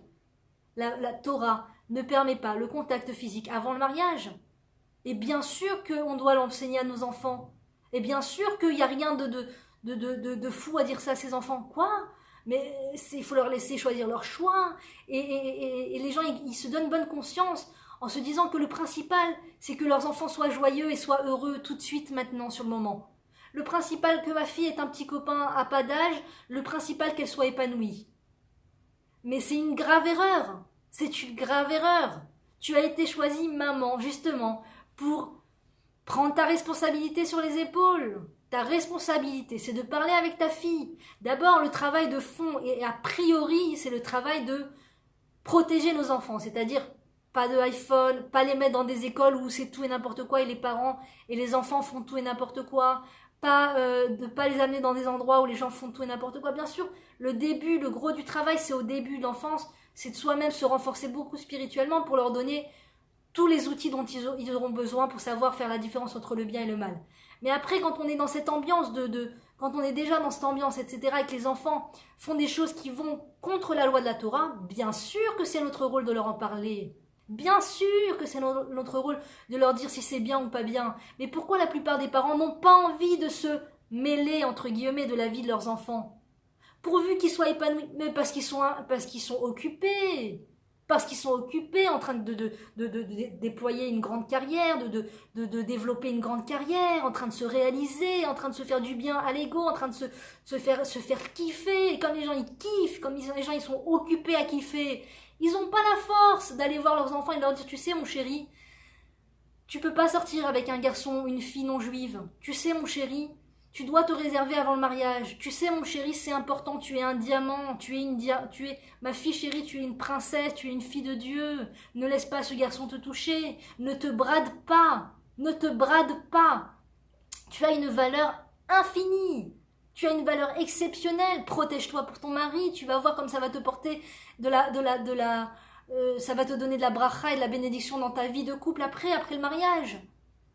La Torah ne permet pas le contact physique avant le mariage. Et bien sûr qu'on doit l'enseigner à nos enfants. Et bien sûr qu'il n'y a rien de fou à dire ça à ses enfants. Quoi? Mais il faut leur laisser choisir leur choix. Et les gens, ils se donnent bonne conscience en se disant que le principal, c'est que leurs enfants soient joyeux et soient heureux tout de suite, maintenant, sur le moment. Le principal, que ma fille ait un petit copain à pas d'âge, le principal, qu'elle soit épanouie. Mais c'est une grave erreur. Tu as été choisie maman, justement, pour prendre ta responsabilité sur les épaules. Ta responsabilité, c'est de parler avec ta fille. D'abord, le travail de fond, et a priori, c'est le travail de protéger nos enfants. C'est-à-dire, pas de iPhone, pas les mettre dans des écoles où c'est tout et n'importe quoi, et les parents et les enfants font tout et n'importe quoi. De pas les amener dans des endroits où les gens font tout et n'importe quoi. Bien sûr, le gros du travail, c'est au début de l'enfance, c'est de soi-même se renforcer beaucoup spirituellement pour leur donner tous les outils dont ils auront besoin pour savoir faire la différence entre le bien et le mal. Mais après, quand on est dans cette ambiance quand on est déjà dans cette ambiance, etc., et que les enfants font des choses qui vont contre la loi de la Torah, bien sûr que c'est notre rôle de leur en parler. Bien sûr que c'est notre rôle de leur dire si c'est bien ou pas bien. Mais pourquoi la plupart des parents n'ont pas envie de se mêler, entre guillemets, de la vie de leurs enfants? Pourvu qu'ils soient épanouis, mais parce qu'ils sont occupés. parce qu'ils sont occupés en train de déployer une grande carrière, de développer une grande carrière, en train de se réaliser, en train de se faire du bien à l'ego, en train de se faire kiffer. Et comme les gens ils kiffent, comme les gens ils sont occupés à kiffer, ils n'ont pas la force d'aller voir leurs enfants et de leur dire, tu sais mon chéri, tu peux pas sortir avec un garçon ou une fille non juive. Tu sais mon chéri, tu dois te réserver avant le mariage. Tu sais mon chéri, c'est important, tu es un diamant, tu es ma fille chérie, tu es une princesse, tu es une fille de Dieu. Ne laisse pas ce garçon te toucher, ne te brade pas, ne te brade pas. Tu as une valeur infinie. Tu as une valeur exceptionnelle. Protège-toi pour ton mari. Tu vas voir comme ça va te porter ça va te donner de la bracha et de la bénédiction dans ta vie de couple après le mariage.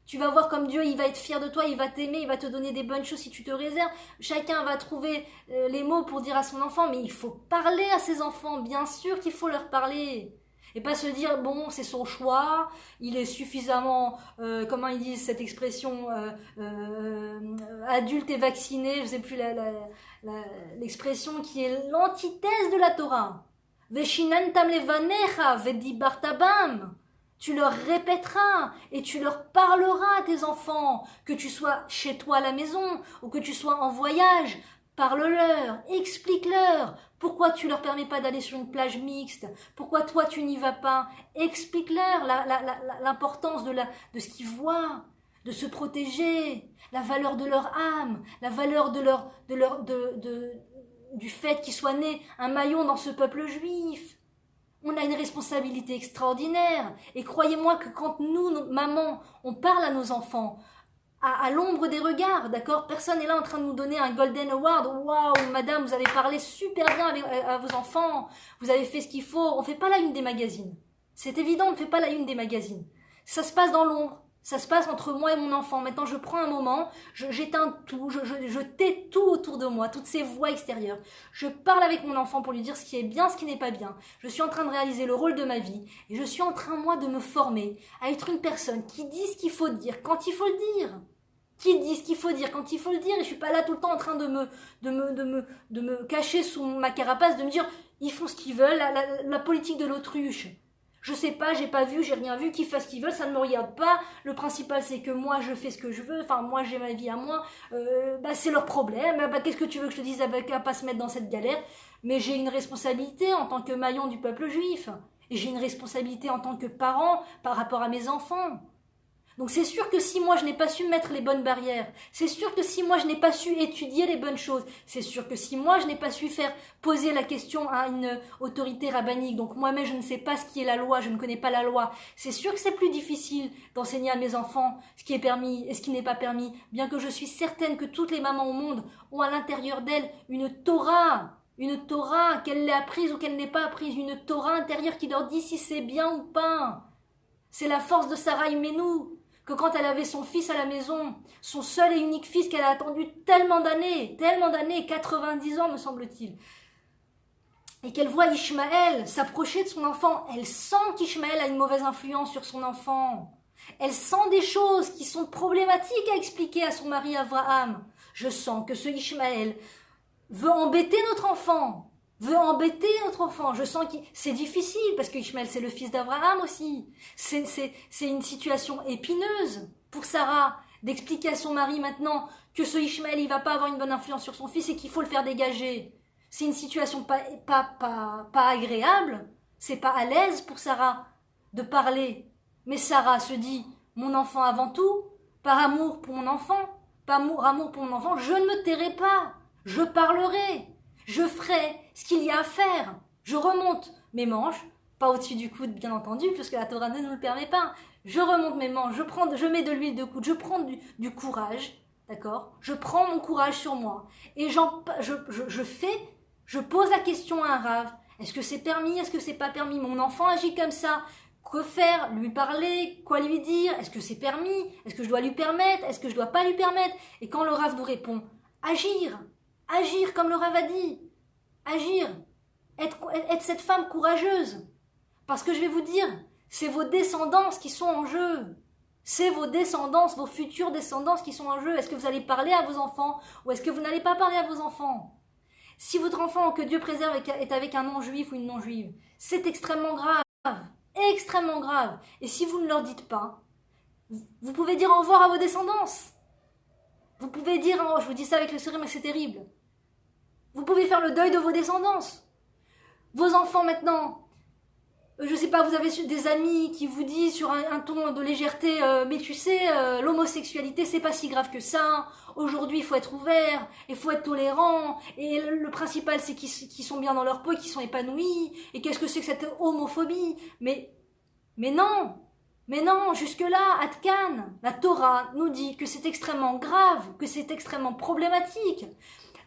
Tu vas voir comme Dieu, il va être fier de toi, il va t'aimer, il va te donner des bonnes choses si tu te réserves. Chacun va trouver les mots pour dire à son enfant, mais il faut parler à ses enfants, bien sûr qu'il faut leur parler. Et pas se dire, bon, c'est son choix, il est suffisamment, comment ils disent cette expression, adulte et vacciné, je sais plus l'expression qui est l'antithèse de la Torah. Veshinantam levanecha vedibartabam. Tu leur répéteras et tu leur parleras à tes enfants, que tu sois chez toi à la maison ou que tu sois en voyage. Parle-leur, explique-leur pourquoi tu leur permets pas d'aller sur une plage mixte, pourquoi toi tu n'y vas pas. Explique-leur l'importance de ce qu'ils voient, de se protéger, la valeur de leur âme, la valeur du fait qu'ils soient nés un maillon dans ce peuple juif. On a une responsabilité extraordinaire. Et croyez-moi que quand nous, mamans, on parle à nos enfants, à l'ombre des regards, d'accord? Personne n'est là en train de nous donner un Golden Award. Waouh, madame, vous avez parlé super bien à vos enfants. Vous avez fait ce qu'il faut. On ne fait pas la une des magazines. C'est évident, on ne fait pas la une des magazines. Ça se passe dans l'ombre. Ça se passe entre moi et mon enfant. Maintenant, je prends un moment, j'éteins tout, je tais tout autour de moi, toutes ces voix extérieures. Je parle avec mon enfant pour lui dire ce qui est bien, ce qui n'est pas bien. Je suis en train de réaliser le rôle de ma vie et je suis en train, moi, de me former à être une personne qui dit ce qu'il faut dire quand il faut le dire. Qui dit ce qu'il faut dire quand il faut le dire. Et je suis pas là tout le temps en train de me cacher sous ma carapace, de me dire, ils font ce qu'ils veulent, la politique de l'autruche. Je sais pas, j'ai pas vu, j'ai rien vu, qu'ils fassent ce qu'ils veulent, ça ne me regarde pas. Le principal, c'est que moi, je fais ce que je veux. Enfin, moi, j'ai ma vie à moi. C'est leur problème. Qu'est-ce que tu veux que je te dise? Qu'à pas se mettre dans cette galère. Mais j'ai une responsabilité en tant que maillon du peuple juif. Et j'ai une responsabilité en tant que parent par rapport à mes enfants. Donc c'est sûr que si moi je n'ai pas su mettre les bonnes barrières, c'est sûr que si moi je n'ai pas su étudier les bonnes choses, c'est sûr que si moi je n'ai pas su faire poser la question à une autorité rabbinique, donc moi-même je ne sais pas ce qui est la loi, je ne connais pas la loi, c'est sûr que c'est plus difficile d'enseigner à mes enfants ce qui est permis et ce qui n'est pas permis, bien que je suis certaine que toutes les mamans au monde ont à l'intérieur d'elles une Torah, qu'elle l'ait apprise ou qu'elle n'ait pas apprise, une Torah intérieure qui leur dit si c'est bien ou pas. C'est la force de Sarah Imenou, que quand elle avait son fils à la maison, son seul et unique fils qu'elle a attendu tellement d'années, 90 ans me semble-t-il, et qu'elle voit Ishmaël s'approcher de son enfant, elle sent qu'Ishmaël a une mauvaise influence sur son enfant. Elle sent des choses qui sont problématiques à expliquer à son mari Abraham. Je sens que ce Ishmaël veut embêter notre enfant. Je sens que c'est difficile parce que Ishmaël c'est le fils d'Abraham aussi. C'est une situation épineuse pour Sarah d'expliquer à son mari maintenant que ce Ishmaël il va pas avoir une bonne influence sur son fils et qu'il faut le faire dégager. C'est une situation pas agréable. C'est pas à l'aise pour Sarah de parler. Mais Sarah se dit mon enfant avant tout, par amour pour mon enfant, je ne me tairai pas, je parlerai. Je ferai ce qu'il y a à faire. Je remonte mes manches, pas au-dessus du coude bien entendu, puisque la Torah ne nous le permet pas. Je remonte mes manches, je mets de l'huile de coude, je prends du courage, d'accord? Je prends mon courage sur moi et je pose la question à un rave. Est-ce que c'est permis? Est-ce que c'est pas permis? Mon enfant agit comme ça. Que faire? Lui parler? Quoi lui dire? Est-ce que c'est permis? Est-ce que je dois lui permettre? Est-ce que je dois pas lui permettre? Et quand le rave nous répond, agir. Agir comme le Rav a dit. Agir. Être cette femme courageuse. Parce que je vais vous dire, c'est vos descendances qui sont en jeu. C'est vos descendances, vos futures descendances qui sont en jeu. Est-ce que vous allez parler à vos enfants ou est-ce que vous n'allez pas parler à vos enfants? Si votre enfant, que Dieu préserve, est avec un non-juif ou une non-juive, c'est extrêmement grave. extrêmement grave. Et si vous ne leur dites pas, vous pouvez dire au revoir à vos descendances. Vous pouvez dire, oh, je vous dis ça avec le sourire, mais c'est terrible. Vous pouvez faire le deuil de vos descendances. Vos enfants maintenant, je sais pas, vous avez des amis qui vous disent sur un ton de légèreté, mais tu sais, l'homosexualité c'est pas si grave que ça. Aujourd'hui il faut être ouvert, il faut être tolérant, et le principal c'est qu'ils sont bien dans leur peau, qu'ils sont épanouis. Et qu'est-ce que c'est que cette homophobie? Mais non, jusque-là, Atkan, la Torah nous dit que c'est extrêmement grave, que c'est extrêmement problématique.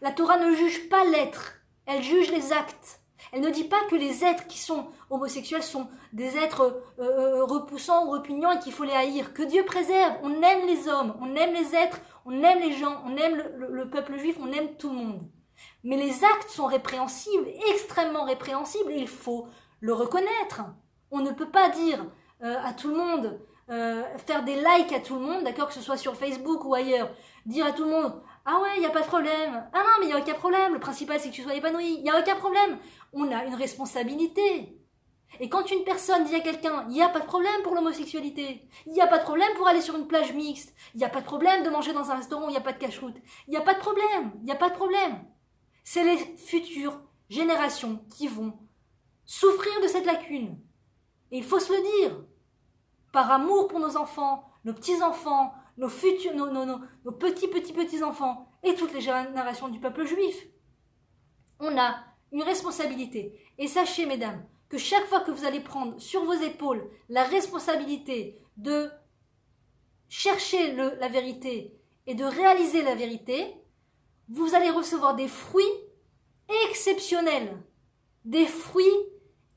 La Torah ne juge pas l'être, elle juge les actes. Elle ne dit pas que les êtres qui sont homosexuels sont des êtres repoussants ou repugnants et qu'il faut les haïr. Que Dieu préserve. On aime les hommes, on aime les êtres, on aime les gens, on aime le peuple juif, on aime tout le monde. Mais les actes sont répréhensibles, extrêmement répréhensibles, et il faut le reconnaître. On ne peut pas dire à tout le monde, faire des likes à tout le monde, d'accord, que ce soit sur Facebook ou ailleurs, dire à tout le monde, ah ouais, il n'y a pas de problème. Ah non, mais il n'y a aucun problème. Le principal, c'est que tu sois épanoui. Il n'y a aucun problème. On a une responsabilité. Et quand une personne dit à quelqu'un, il n'y a pas de problème pour l'homosexualité. Il n'y a pas de problème pour aller sur une plage mixte. Il n'y a pas de problème de manger dans un restaurant où il n'y a pas de cache-route. Il n'y a pas de problème. Il n'y a pas de problème. C'est les futures générations qui vont souffrir de cette lacune. Et il faut se le dire. Par amour pour nos enfants, nos petits-enfants, nos futurs, nos petits-petits-petits-enfants et toutes les générations du peuple juif. On a une responsabilité. Et sachez, mesdames, que chaque fois que vous allez prendre sur vos épaules la responsabilité de chercher la vérité et de réaliser la vérité, vous allez recevoir des fruits exceptionnels. Des fruits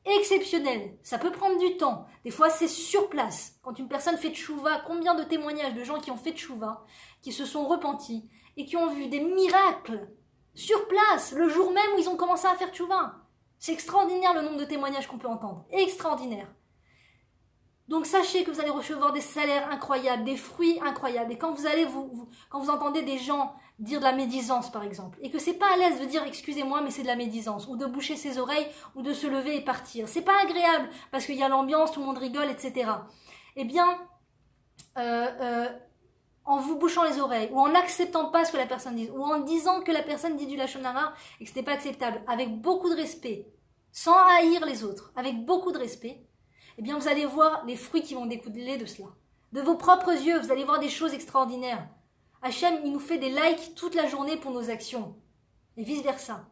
exceptionnels. Ça peut prendre du temps. Des fois, c'est sur place. Quand une personne fait tchouva, combien de témoignages de gens qui ont fait tchouva, qui se sont repentis et qui ont vu des miracles sur place, le jour même où ils ont commencé à faire tchouva. C'est extraordinaire le nombre de témoignages qu'on peut entendre. Extraordinaire. Donc sachez que vous allez recevoir des salaires incroyables, des fruits incroyables. Et quand vous allez quand vous entendez des gens dire de la médisance par exemple, et que c'est pas à l'aise de dire excusez-moi mais c'est de la médisance, ou de boucher ses oreilles, ou de se lever et partir. C'est pas agréable parce qu'il y a l'ambiance, tout le monde rigole, etc. Eh bien, en vous bouchant les oreilles, ou en n'acceptant pas ce que la personne dit, ou en disant que la personne dit du lachon hara et que c'était pas acceptable, avec beaucoup de respect, sans haïr les autres, avec beaucoup de respect, eh bien vous allez voir les fruits qui vont découler de cela. De vos propres yeux, vous allez voir des choses extraordinaires. Hachem, il nous fait des likes toute la journée pour nos actions, et vice-versa.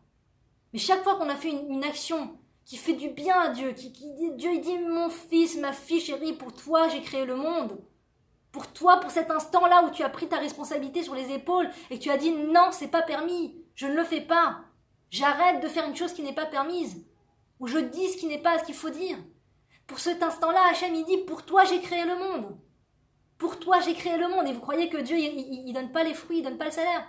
Mais chaque fois qu'on a fait une action qui fait du bien à Dieu, Dieu il dit, mon fils, ma fille chérie, pour toi j'ai créé le monde. Pour toi, pour cet instant-là où tu as pris ta responsabilité sur les épaules et que tu as dit non, c'est pas permis, je ne le fais pas. J'arrête de faire une chose qui n'est pas permise. Ou je dis ce qui n'est pas ce qu'il faut dire. Pour cet instant-là, Hachem il dit, pour toi j'ai créé le monde. Pour toi j'ai créé le monde. Et vous croyez que Dieu il donne pas les fruits, il donne pas le salaire?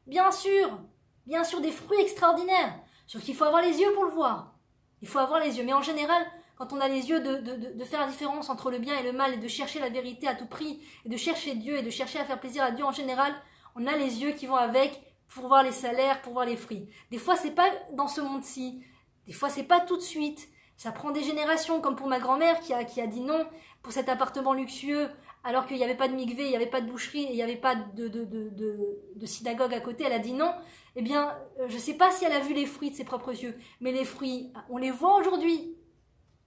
Bien sûr des fruits extraordinaires. Sauf qu'il faut avoir les yeux pour le voir. Il faut avoir les yeux. Mais en général, quand on a les yeux de faire la différence entre le bien et le mal et de chercher la vérité à tout prix et de chercher Dieu et de chercher à faire plaisir à Dieu en général, on a les yeux qui vont avec pour voir les salaires, pour voir les fruits. Des fois, c'est pas dans ce monde-ci. Des fois, c'est pas tout de suite. Ça prend des générations, comme pour ma grand-mère qui a dit non pour cet appartement luxueux, alors qu'il n'y avait pas de mikvé, il n'y avait pas de boucherie et il n'y avait pas de synagogue à côté. Elle a dit non. Eh bien, je ne sais pas si elle a vu les fruits de ses propres yeux, mais les fruits, on les voit aujourd'hui.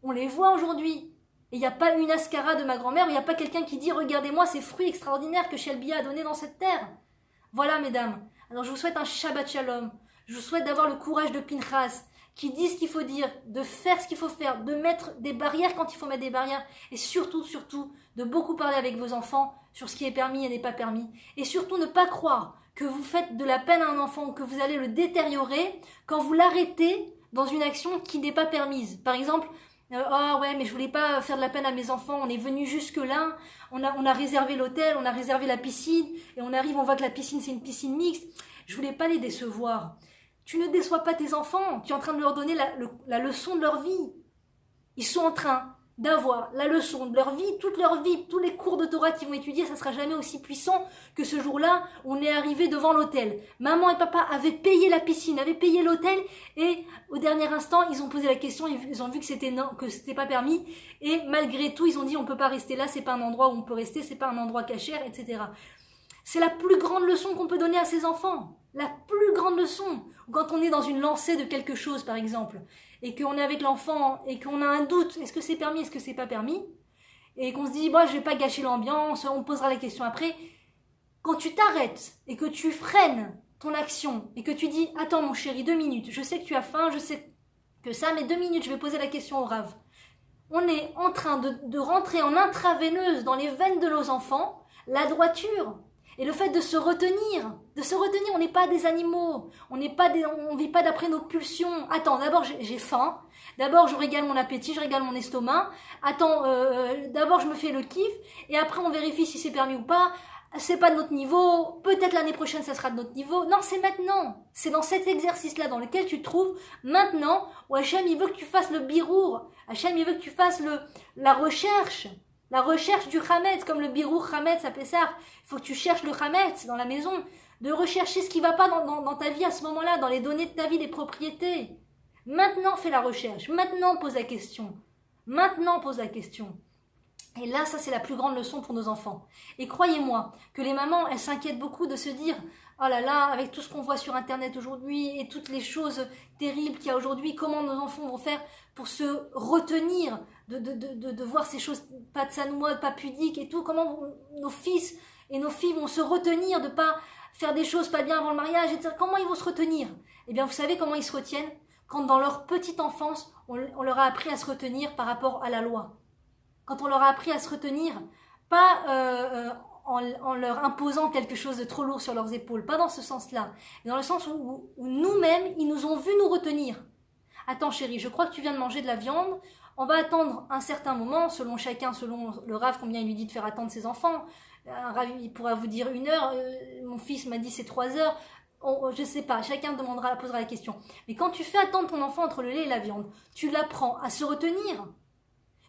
On les voit aujourd'hui. Et il n'y a pas une ascara de ma grand-mère, il n'y a pas quelqu'un qui dit « Regardez-moi ces fruits extraordinaires que Shelby a donnés dans cette terre. » Voilà, mesdames. Alors, je vous souhaite un Shabbat Shalom. Je vous souhaite d'avoir le courage de Pinchas, qui dit ce qu'il faut dire, de faire ce qu'il faut faire, de mettre des barrières quand il faut mettre des barrières, et surtout, de beaucoup parler avec vos enfants sur ce qui est permis et n'est pas permis. Et surtout, ne pas croire que vous faites de la peine à un enfant ou que vous allez le détériorer quand vous l'arrêtez dans une action qui n'est pas permise. Par exemple, oh ouais, mais je voulais pas faire de la peine à mes enfants, on est venu jusque-là, on a réservé l'hôtel, on a réservé la piscine, et on arrive, on voit que la piscine c'est une piscine mixte, je voulais pas les décevoir. Tu ne déçois pas tes enfants, tu es en train de leur donner la leçon de leur vie. Ils sont en train d'avoir la leçon de leur vie, toute leur vie, tous les cours de Torah qu'ils vont étudier, ça sera jamais aussi puissant que ce jour-là où on est arrivé devant l'hôtel. Maman et papa avaient payé la piscine, avaient payé l'hôtel, et au dernier instant, ils ont posé la question, ils ont vu que c'était non, que c'était pas permis, et malgré tout, ils ont dit on peut pas rester là, c'est pas un endroit où on peut rester, c'est pas un endroit cachère, etc. C'est la plus grande leçon qu'on peut donner à ses enfants. La plus grande leçon. Quand on est dans une lancée de quelque chose, par exemple, et qu'on est avec l'enfant, et qu'on a un doute, est-ce que c'est permis, est-ce que c'est pas permis, et qu'on se dit, je vais pas gâcher l'ambiance, on posera la question après. Quand tu t'arrêtes, et que tu freines ton action, et que tu dis, attends mon chéri, 2 minutes, je sais que tu as faim, je sais que ça, mais 2 minutes, je vais poser la question au Rav. On est en train de rentrer en intraveineuse dans les veines de nos enfants, la droiture. Et le fait de se retenir, on n'est pas des animaux, on vit pas d'après nos pulsions. Attends, d'abord j'ai faim, d'abord je régale mon appétit, je régale mon estomac. Attends, d'abord je me fais le kiff, et après on vérifie si c'est permis ou pas. C'est pas de notre niveau, peut-être l'année prochaine ça sera de notre niveau. Non, c'est maintenant. C'est dans cet exercice-là dans lequel tu te trouves maintenant, où Hachem il veut que tu fasses le birour. Hachem il veut que tu fasses la recherche. La recherche du Hametz, comme le birour Hametz à Pessah. Il faut que tu cherches le Hametz dans la maison. De rechercher ce qui va pas dans ta vie à ce moment-là, dans les données de ta vie, les propriétés. Maintenant, fais la recherche. Maintenant, pose la question. Maintenant, pose la question. Et là, ça, c'est la plus grande leçon pour nos enfants. Et croyez-moi que les mamans, elles s'inquiètent beaucoup de se dire « Oh là là, avec tout ce qu'on voit sur Internet aujourd'hui et toutes les choses terribles qu'il y a aujourd'hui, comment nos enfants vont faire pour se retenir de voir ces choses pas de sanois, pas pudiques et tout, comment nos fils et nos filles vont se retenir de pas faire des choses pas bien avant le mariage, etc. Comment ils vont se retenir? Eh bien, vous savez comment ils se retiennent? Quand dans leur petite enfance, on leur a appris à se retenir par rapport à la loi. Quand on leur a appris à se retenir, pas en leur imposant quelque chose de trop lourd sur leurs épaules, pas dans ce sens-là, mais dans le sens où nous-mêmes, ils nous ont vu nous retenir. Attends chérie, je crois que tu viens de manger de la viande, on va attendre un certain moment, selon chacun, selon le Rav, combien il lui dit de faire attendre ses enfants. Un Rav, il pourra vous dire 1 heure, mon fils m'a dit c'est 3 heures, je sais pas, chacun posera la question. Mais quand tu fais attendre ton enfant entre le lait et la viande, tu l'apprends à se retenir.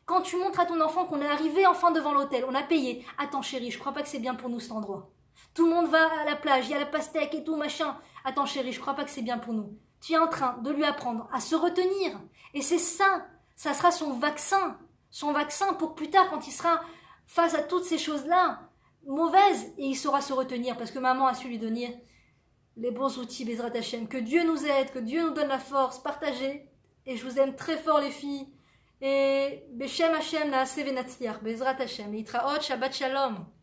Quand tu montres à ton enfant qu'on est arrivé enfin devant l'hôtel, on a payé. Attends chérie, je crois pas que c'est bien pour nous cet endroit. Tout le monde va à la plage, il y a la pastèque et tout machin. Attends chérie, je crois pas que c'est bien pour nous. Tu es en train de lui apprendre à se retenir. Et c'est ça, ça sera son vaccin. Son vaccin pour plus tard quand il sera face à toutes ces choses-là mauvaises et il saura se retenir parce que maman a su lui donner les bons outils, Bezrat Hashem. Que Dieu nous aide, que Dieu nous donne la force, partagez. Et je vous aime très fort les filles. Et Beshem Hashem la Sevenatziach, Bezrat Hashem, Yitraot, Shabbat Shalom.